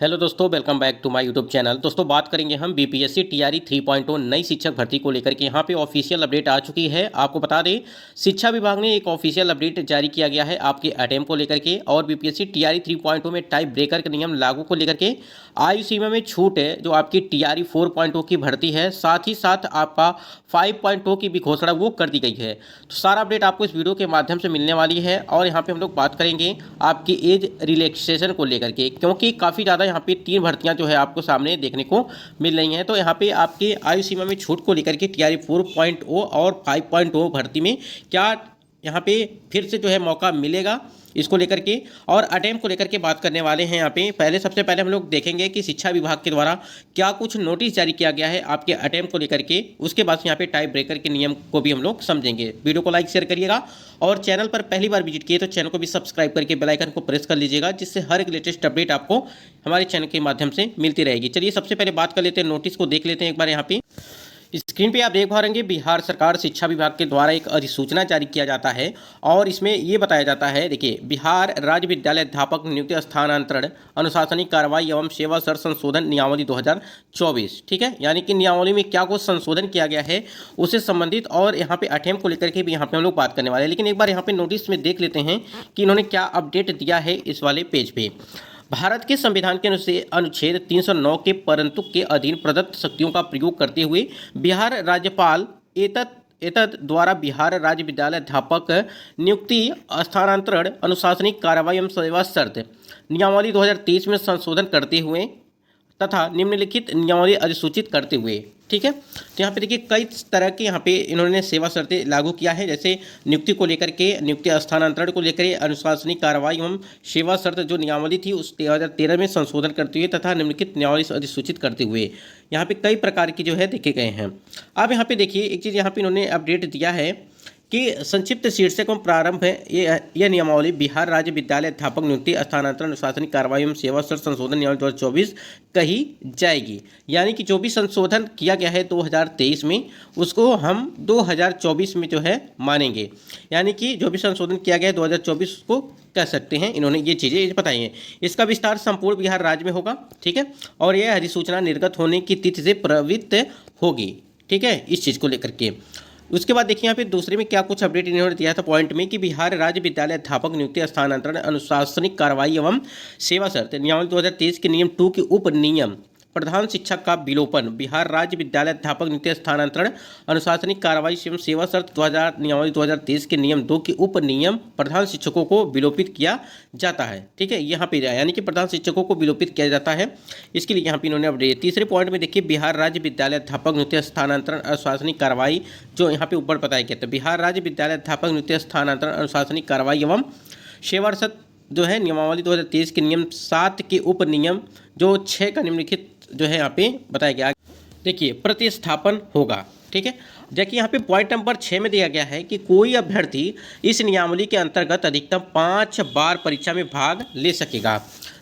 Hello दोस्तों, welcome back to my YouTube channel. दोस्तों बात करेंगे हम बीपीएससी टीआरई 3.0 नई शिक्षक भर्ती को लेकर के। यहाँ पे ऑफिशियल अपडेट आ चुकी है। आपको बता दें, शिक्षा विभाग ने एक ऑफिशियल अपडेट जारी किया गया है आपके अटेम्प्ट को लेकर के। और बीपीएससी टीआरई 3.0 में टाइप ब्रेकर के नियम लागू को लेकर के आयु सीमा में छूट है जो आपकी टीआरई 4.0 की भर्ती है, साथ ही साथ आपका 5.0 की भी घोषणा वो कर दी गई है। तो सारा अपडेट आपको इस वीडियो के माध्यम से मिलने वाली है। और यहाँ पे हम लोग बात करेंगे आपकी एज रिलैक्सेशन को लेकर के, क्योंकि काफ़ी ज़्यादा यहाँ पे 3 भर्तियाँ जो है आपको सामने देखने को मिल रही हैं। तो यहाँ पे आपके आयु सीमा में छूट को लेकर के टीआरई 4.0 और 5.0 भर्ती में क्या यहाँ पे फिर से जो है मौका मिलेगा, इसको लेकर के और अटेम्प्ट को लेकर के बात करने वाले हैं। यहाँ पे सबसे पहले हम लोग देखेंगे कि शिक्षा विभाग के द्वारा क्या कुछ नोटिस जारी किया गया है आपके अटेम्प्ट को लेकर के। उसके बाद यहाँ पे टाइप ब्रेकर के नियम को भी हम लोग समझेंगे। वीडियो को लाइक शेयर करिएगा और चैनल पर पहली बार विजिट किए तो चैनल को भी सब्सक्राइब करके बेल आइकन को प्रेस कर लीजिएगा, जिससे हर एक लेटेस्ट अपडेट आपको हमारे चैनल के माध्यम से मिलती रहेगी। चलिए सबसे पहले बात कर लेते हैं, नोटिस को देख लेते हैं एक बार। यहाँ पे स्क्रीन पे आप देख पा रहे हैं, बिहार सरकार शिक्षा विभाग के द्वारा एक अधिसूचना जारी किया जाता है और इसमें ये बताया जाता है, देखिए, बिहार राज्य विद्यालय अध्यापक नियुक्ति स्थानांतरण अनुशासनिक कार्रवाई एवं सेवा शर्त संशोधन नियमावली 2024। ठीक है, यानी कि नियमावली में क्या कुछ संशोधन किया गया है उससे संबंधित और यहाँ पे अटेम्प्ट को लेकर के भी यहाँ पे हम लोग बात करने वाले हैं। लेकिन एक बार यहाँ पे नोटिस में देख लेते हैं कि इन्होंने क्या अपडेट दिया है इस वाले पेज पे। भारत के संविधान के अनुच्छेद 309 के परंतु के अधीन प्रदत्त शक्तियों का प्रयोग करते हुए बिहार राज्यपाल एतद द्वारा बिहार राज्य विद्यालय अध्यापक नियुक्ति स्थानांतरण अनुशासनिक कार्रवाई एवं सेवा शर्त नियमावली 2023 में संशोधन करते हुए तथा निम्नलिखित नियमावली अधिसूचित करते हुए। ठीक है, तो यहाँ पे देखिए कई तरह के यहाँ पे इन्होंने सेवा शर्तें लागू किया है, जैसे नियुक्ति को लेकर के, नियुक्ति स्थानांतरण को लेकर अनुशासनिक कार्रवाई एवं सेवा शर्त जो नियमावली थी उस 2013 में संशोधन करते हुए तथा निम्नलिखित नियमावली अधिसूचित करते हुए। यहाँ पे कई प्रकार की जो है देखे गए हैं। अब यहाँ पे देखिए एक चीज़ यहाँ पे इन्होंने अपडेट दिया है कि संक्षिप्त शीर्षक एवं प्रारंभ है यह नियमावली बिहार राज्य विद्यालय अध्यापक नियुक्ति स्थानांतरण अनुशासनिक कार्रवाई एवं सेवा शर्त संशोधन नियमावली 2024 कही जाएगी। यानी कि जो भी संशोधन किया गया है 2023 में, उसको हम 2024 में जो है मानेंगे। यानी कि जो भी संशोधन किया गया है 2024 को कह सकते हैं। इन्होंने ये चीज़ें बताई हैं। इसका विस्तार संपूर्ण बिहार राज्य में होगा। ठीक है, और यह अधिसूचना निर्गत होने की तिथि से प्रवृत्त होगी। ठीक है, इस चीज़ को लेकर के उसके बाद देखिए यहाँ पे दूसरे में क्या कुछ अपडेट इन्होंने दिया था पॉइंट में कि बिहार राज्य विद्यालय अध्यापक नियुक्ति स्थानांतरण अनुशासनिक कार्रवाई एवं सेवा शर्त नियमावली 2023 के नियम 2 के उप नियम प्रधान शिक्षक का विलोपन बिहार राज्य विद्यालय अध्यापक नियुक्ति स्थानांतरण अनुशासनिक कार्रवाई एवं सेवा शर्त नियमावली 2023 के नियम 2 के उप नियम प्रधान शिक्षकों को विलोपित किया जाता है। ठीक है, यहाँ पे यानी कि प्रधान शिक्षकों को विलोपित किया जाता है। इसके लिए यहाँ पे इन्होंने अपडेट। तीसरे पॉइंट में देखिए बिहार राज्य विद्यालय अध्यापक नियुक्ति स्थानांतरण अनुशासनिक कार्रवाई, जो यहाँ पे ऊपर बताया गया था, बिहार राज्य विद्यालय अध्यापक नियुक्ति स्थानांतरण अनुशासनिक कार्रवाई एवं सेवा शर्त जो है नियमावली 2023 के नियम 7 के उप नियम जो 6 का निम्नलिखित जो है यहाँ पे बताया गया। देखिए प्रतिस्थापन होगा। ठीक है, जबकि यहाँ पे पॉइंट नंबर 6 में दिया गया है कि कोई अभ्यर्थी इस नियमावली के अंतर्गत अधिकतम 5 बार परीक्षा में भाग ले सकेगा।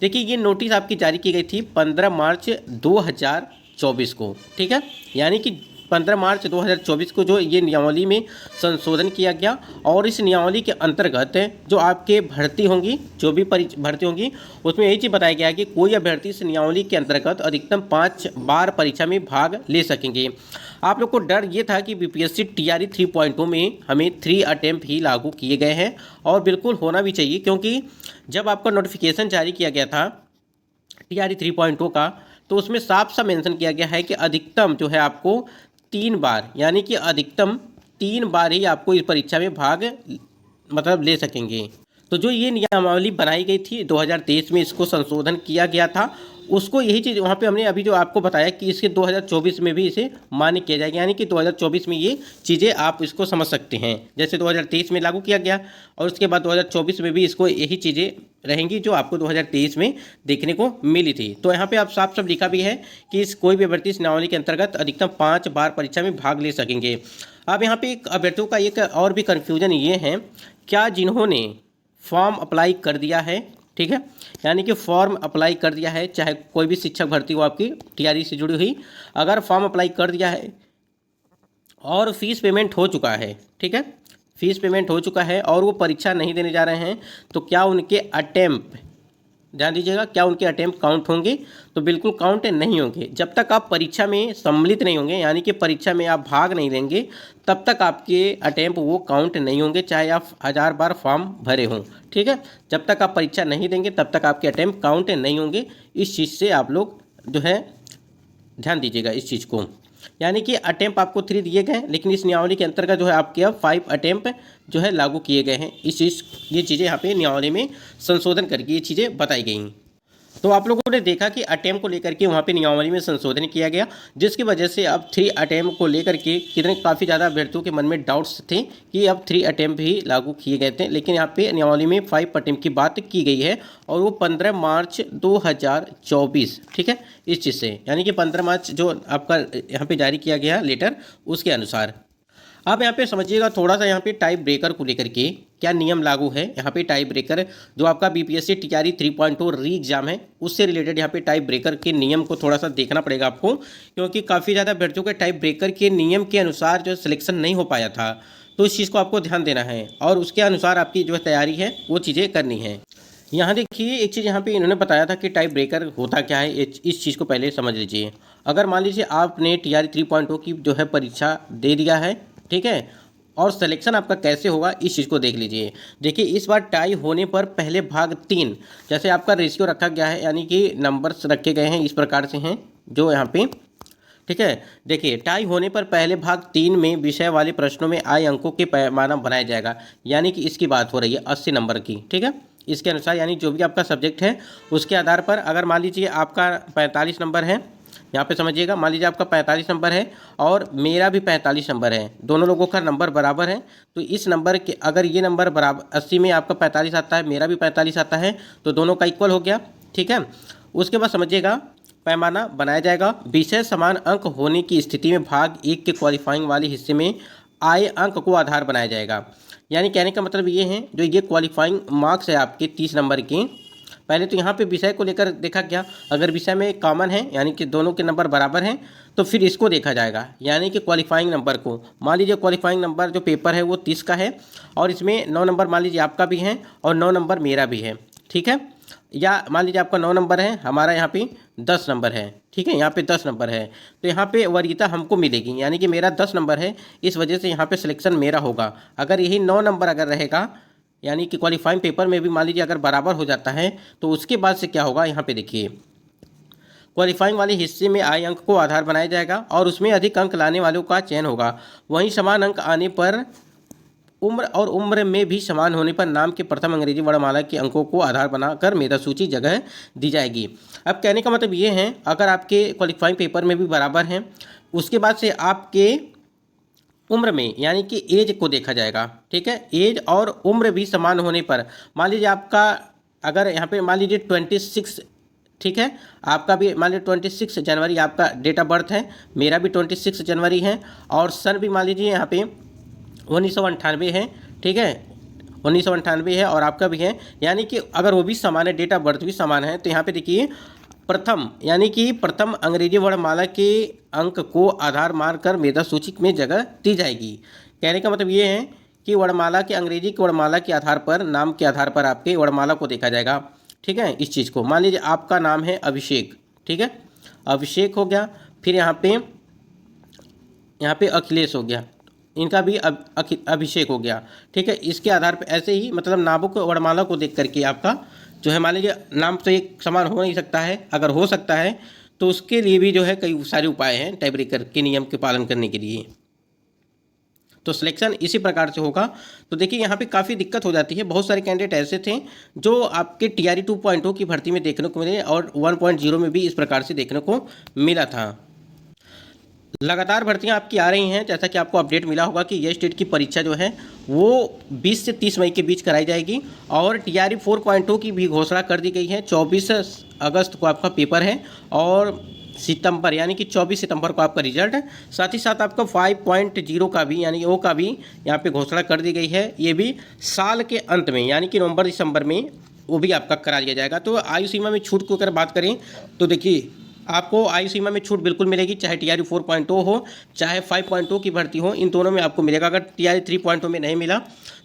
देखिए ये नोटिस आपकी जारी की गई थी 15 मार्च 2024 को। ठीक है, यानी कि 15 मार्च 2024 को जो ये नियमावली में संशोधन किया गया और इस नियमावली के अंतर्गत जो आपके भर्ती होंगी, जो भी भर्ती होंगी, उसमें यही चीज़ बताया गया है कि कोई अभ्यर्थी इस नियमावली के अंतर्गत अधिकतम 5 बार परीक्षा में भाग ले सकेंगे। आप लोग को डर ये था कि बीपीएससी टीआरई 3.0 में हमें 3 अटेम्प्ट ही लागू किए गए हैं और बिल्कुल होना भी चाहिए, क्योंकि जब आपका नोटिफिकेशन जारी किया गया था टीआरई 3.0 का, तो उसमें साफ सा मेंशन किया गया है कि अधिकतम जो है आपको 3 बार, यानी कि अधिकतम 3 बार ही आपको इस परीक्षा में भाग मतलब ले सकेंगे। तो जो ये नियमावली बनाई गई थी 2023 में, इसको संशोधन किया गया था, उसको यही चीज़ वहाँ पे हमने अभी जो आपको बताया कि इसके 2024 में भी इसे मान्य किया जाएगा। यानी कि 2024 में ये चीज़ें आप इसको समझ सकते हैं, जैसे 2023 में लागू किया गया और उसके बाद 2024 में भी इसको यही चीज़ें रहेंगी जो आपको 2023 में देखने को मिली थी। तो यहाँ पे आप साफ साफ लिखा भी है कि इस कोई भी अभ्यर्थी इस नियमावली के अंतर्गत अधिकतम 5 बार परीक्षा में भाग ले सकेंगे। अब यहाँ पे एक अभ्यर्थियों का एक और भी कन्फ्यूजन ये है, क्या जिन्होंने फॉर्म अप्लाई कर दिया है, ठीक है, यानी कि फॉर्म अप्लाई कर दिया है, चाहे कोई भी शिक्षक भर्ती हो आपकी टीआरई से जुड़ी हुई, अगर फॉर्म अप्लाई कर दिया है और फीस पेमेंट हो चुका है, ठीक है, फीस पेमेंट हो चुका है और वो परीक्षा नहीं देने जा रहे हैं, तो क्या उनके अटेम्प्ट ध्यान दीजिएगा, क्या उनके अटेम्प्ट काउंट होंगे? तो बिल्कुल काउंट नहीं होंगे। जब तक आप परीक्षा में सम्मिलित नहीं होंगे, यानी कि परीक्षा में आप भाग नहीं लेंगे, तब तक आपके अटेम्प्ट वो काउंट नहीं होंगे, चाहे आप 1000 बार फॉर्म भरे हों। ठीक है, जब तक आप परीक्षा नहीं देंगे तब तक आपके अटेम्प्ट काउंट नहीं होंगे। इस चीज़ से आप लोग जो है ध्यान दीजिएगा इस चीज़ को। यानी कि अटेम्प्ट आपको 3 दिए गए हैं, लेकिन इस नियमावली के अंतर्गत जो है आपके अब 5 अटेम्प्ट जो है लागू किए गए हैं। ये चीज़ें यहाँ पे नियमावली में संशोधन करके ये चीज़ें बताई गई हैं। तो आप लोगों ने देखा कि अटेम्प्ट को लेकर के वहाँ पे नियमावली में संशोधन किया गया, जिसकी वजह से अब 3 अटेम्प्ट को लेकर के कितने काफ़ी ज़्यादा अभ्यर्थियों के मन में डाउट्स थे कि अब 3 अटेम्प्ट भी लागू किए गए थे, लेकिन यहाँ पे नियमावली में 5 अटेम्प्ट की बात की गई है और वो 15 मार्च 2024, ठीक है, इस चीज़ से, यानी कि 15 मार्च जो आपका यहाँ पे जारी किया गया लेटर उसके अनुसार। अब यहाँ पे समझिएगा थोड़ा सा यहाँ पे टाइप ब्रेकर को लेकर के क्या नियम लागू है। यहाँ पे टाइप ब्रेकर जो आपका बीपीएससी टीआरई 3.0 री एग्जाम है उससे रिलेटेड यहाँ पे टाइप ब्रेकर के नियम को थोड़ा सा देखना पड़ेगा आपको, क्योंकि काफ़ी ज़्यादा अभ्यर्थियों के टाइप ब्रेकर के नियम के अनुसार जो सिलेक्शन नहीं हो पाया था, तो इस चीज़ को आपको ध्यान देना है और उसके अनुसार आपकी जो तैयारी है वो चीज़ें करनी है। यहाँ देखिए एक चीज़ यहाँ पे इन्होंने बताया था कि टाइप ब्रेकर होता क्या है, इस चीज़ को पहले समझ लीजिए। अगर मान लीजिए आपने टीआरई 3.0 की जो है परीक्षा दे दिया है, ठीक है, और सिलेक्शन आपका कैसे होगा इस चीज़ को देख लीजिए। देखिए इस बार टाई होने पर पहले भाग 3 जैसे आपका रेशियो रखा गया है, यानी कि नंबर्स रखे गए हैं इस प्रकार से हैं जो यहाँ पे, ठीक है। देखिए टाई होने पर पहले भाग 3 में विषय वाले प्रश्नों में आए अंकों के पैमाना बनाया जाएगा, यानी कि इसकी बात हो रही है 80 नंबर की, ठीक है। इसके अनुसार यानी जो भी आपका सब्जेक्ट है उसके आधार पर अगर मान लीजिए आपका 45 नंबर है, यहाँ पे समझिएगा, मान लीजिए आपका 45 नंबर है और मेरा भी 45 नंबर है, दोनों लोगों का नंबर बराबर है, तो इस नंबर के अगर ये नंबर बराबर 80 में आपका 45 आता है, मेरा भी 45 आता है, तो दोनों का इक्वल हो गया, ठीक है। उसके बाद समझिएगा पैमाना बनाया जाएगा। विषय समान अंक होने की स्थिति में भाग 1 के क्वालिफाइंग वाले हिस्से में आए अंक को आधार बनाया जाएगा। यानी कहने का मतलब ये है जो ये क्वालिफाइंग मार्क्स है आपके 30 नंबर के, पहले तो यहाँ पे विषय को लेकर देखा गया, अगर विषय में कॉमन है यानी कि दोनों के नंबर बराबर हैं तो फिर इसको देखा जाएगा, यानी कि क्वालिफाइंग नंबर को। मान लीजिए क्वालिफाइंग नंबर जो पेपर है वो 30 का है और इसमें 9 नंबर मान लीजिए आपका भी है और 9 नंबर मेरा भी है, ठीक है। या मान लीजिए आपका 9 नंबर है, हमारा यहाँ पे 10 नंबर है, ठीक है, यहाँ पे 10 नंबर है, तो यहाँ पे वरीयता हमको मिलेगी, यानी कि मेरा 10 नंबर है, इस वजह से यहाँ पे सिलेक्शन मेरा होगा। अगर यही 9 नंबर अगर रहेगा, यानी कि क्वालिफाइंग पेपर में भी मान लीजिए अगर बराबर हो जाता है, तो उसके बाद से क्या होगा, यहाँ पे देखिए क्वालिफाइंग वाले हिस्से में आए अंक को आधार बनाया जाएगा और उसमें अधिक अंक लाने वालों का चयन होगा। वहीं समान अंक आने पर उम्र में भी समान होने पर नाम के प्रथम अंग्रेजी वर्णमाला के अंकों को आधार बनाकर मेधा सूची जगह दी जाएगी। अब कहने का मतलब ये है अगर आपके क्वालिफाइंग पेपर में भी बराबर हैं, उसके बाद से आपके उम्र में यानी कि एज को देखा जाएगा, ठीक है। एज और उम्र भी समान होने पर मान लीजिए आपका अगर यहाँ पे मान लीजिए 26, ठीक है, आपका भी मान लीजिए 26 जनवरी आपका डेट ऑफ बर्थ है, मेरा भी 26 जनवरी है और सन भी मान लीजिए यहाँ पे 1998 है, ठीक है, 1998 है और आपका भी है, यानी कि अगर वो भी समान है, डेट ऑफ बर्थ भी समान है, तो यहाँ पे देखिए प्रथम यानी कि प्रथम अंग्रेजी वर्णमाला के अंक को आधार मानकर मेधा सूची में जगह दी जाएगी। कहने का मतलब ये है कि वर्णमाला के अंग्रेजी की वर्णमाला के आधार पर नाम के आधार पर आपके वर्णमाला को देखा जाएगा, ठीक है। इस चीज़ को मान लीजिए आपका नाम है अभिषेक, ठीक है, अभिषेक हो गया, फिर यहाँ पे अखिलेश हो गया, इनका भी अभिषेक हो गया, ठीक है। इसके आधार पर ऐसे ही मतलब नामों को वर्णमाला को देख करके आपका जो है मान लीजिए नाम तो एक समान हो नहीं सकता है, अगर हो सकता है तो उसके लिए भी जो है कई सारे उपाय हैं टाइप ब्रेकर के नियम के पालन करने के लिए, तो सिलेक्शन इसी प्रकार से होगा। तो देखिए यहाँ पे काफ़ी दिक्कत हो जाती है, बहुत सारे कैंडिडेट ऐसे थे जो आपके टीआरई 2.0 की भर्ती में देखने को मिले और 1.0 में भी इस प्रकार से देखने को मिला था। लगातार भर्तियां आपकी आ रही हैं, जैसा कि आपको अपडेट मिला होगा कि ये स्टेट की परीक्षा जो है वो 20 से 30 मई के बीच कराई जाएगी और टीआरई 4.0 की भी घोषणा कर दी गई है। 24 अगस्त को आपका पेपर है और सितंबर यानी कि 24 सितंबर को आपका रिजल्ट है। साथ ही साथ आपका 5.0 का भी यानी ओ का भी यहाँ पे घोषणा कर दी गई है, ये भी साल के अंत में यानी कि नवंबर दिसंबर में वो भी आपका करा दिया जाएगा। तो आयु सीमा में छूट को अगर बात करें तो देखिए आपको आयु सीमा में छूट बिल्कुल मिलेगी, चाहे टीआरई 4.0 हो चाहे 5.0 की भर्ती हो, इन दोनों में आपको मिलेगा। अगर टीआरई 3.0 में नहीं मिला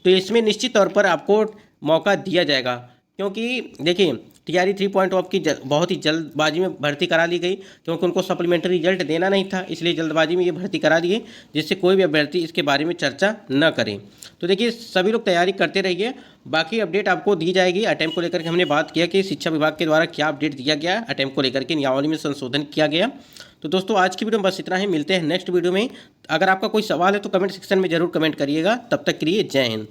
तो इसमें निश्चित तौर पर आपको मौका दिया जाएगा, क्योंकि देखिए टीआरई 3.0 की बहुत ही जल्दबाजी में भर्ती करा ली गई, क्योंकि उनको सप्लीमेंट्री रिजल्ट देना नहीं था, इसलिए जल्दबाजी में ये भर्ती करा दिए, जिससे कोई भी अभ्यर्थी इसके बारे में चर्चा न करें। तो देखिए सभी लोग तैयारी करते रहिए, बाकी अपडेट आपको दी जाएगी। अटेम्प्ट को लेकर के हमने बात किया कि शिक्षा विभाग के द्वारा क्या अपडेट दिया गया, अटेम्प्ट को लेकर के नियमावली में संशोधन किया गया। तो दोस्तों आज की वीडियो में बस इतना ही, मिलते हैं नेक्स्ट वीडियो में। अगर आपका कोई सवाल है तो कमेंट सेक्शन में जरूर कमेंट करिएगा। तब तक के लिए जय हिंद।